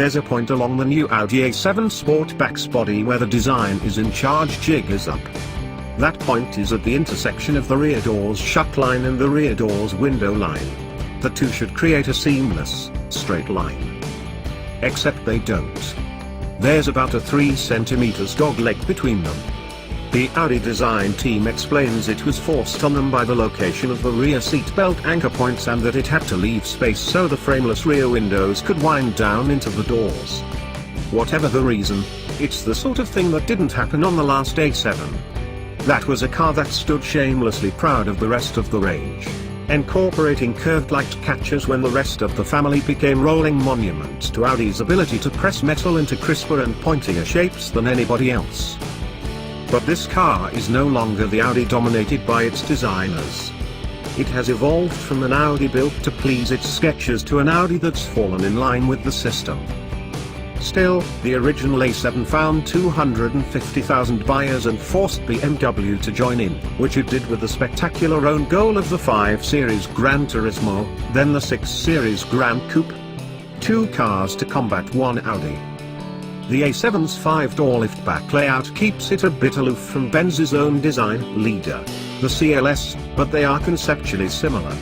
there's a point along the new Audi A7 Sportback's body where the design is in charge jiggers up. That point is at the intersection of the rear door's shut line and the rear door's window line. The two should create a seamless, straight line. Except they don't. There's about a 3 cm dogleg between them. The Audi design team explains it was forced on them by the location of the rear seatbelt anchor points and that it had to leave space so the frameless rear windows could wind down into the doors. Whatever the reason, it's the sort of thing that didn't happen on the last A7. That was a car that stood shamelessly proud of the rest of the range, incorporating curved light catches when the rest of the family became rolling monuments to Audi's ability to press metal into crisper and pointier shapes than anybody else. But this car is no longer the Audi dominated by its designers. It has evolved from an Audi built to please its sketchers to an Audi that's fallen in line with the system. Still, the original A7 found 250,000 buyers and forced BMW to join in, which it did with the spectacular own goal of the 5 Series Gran Turismo, then the 6 Series Gran Coupe. 2 cars to combat one Audi. The A7's 5-door liftback layout keeps it a bit aloof from Benz's own design leader, the CLS, but they are conceptually similar.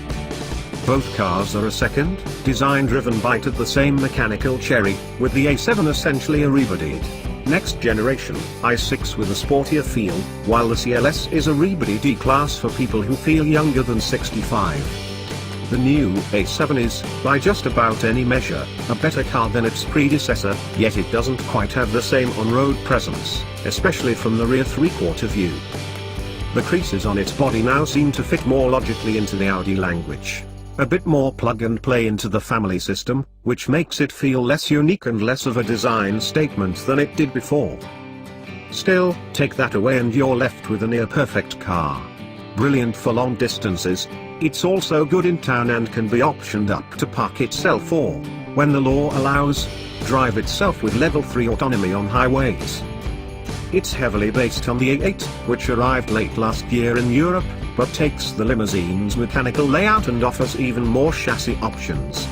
Both cars are a second, design-driven bite at the same mechanical cherry, with the A7 essentially a rebodied, next-generation i6 with a sportier feel, while the CLS is a rebodied E-Class for people who feel younger than 65. The new A7 is, by just about any measure, a better car than its predecessor, yet it doesn't quite have the same on-road presence, especially from the rear three-quarter view. The creases on its body now seem to fit more logically into the Audi language. A bit more plug-and-play into the family system, which makes it feel less unique and less of a design statement than it did before. Still, take that away and you're left with a near-perfect car. Brilliant for long distances. It's also good in town and can be optioned up to park itself or, when the law allows, drive itself with level 3 autonomy on highways. It's heavily based on the A8, which arrived late last year in Europe, but takes the limousine's mechanical layout and offers even more chassis options.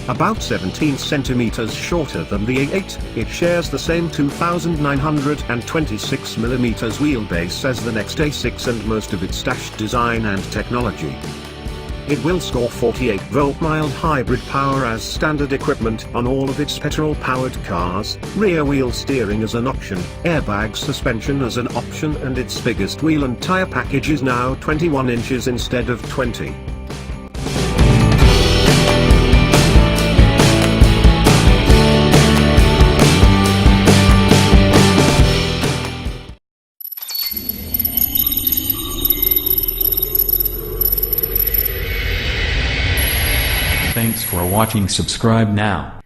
About 17 centimeters shorter than the A8, it shares the same 2,926mm wheelbase as the next A6 and most of its dashed design and technology. It will score 48-volt mild hybrid power as standard equipment on all of its petrol-powered cars, rear-wheel steering as an option, airbag suspension as an option, and its biggest wheel and tire package is now 21 inches instead of 20. Thanks for watching. Subscribe now.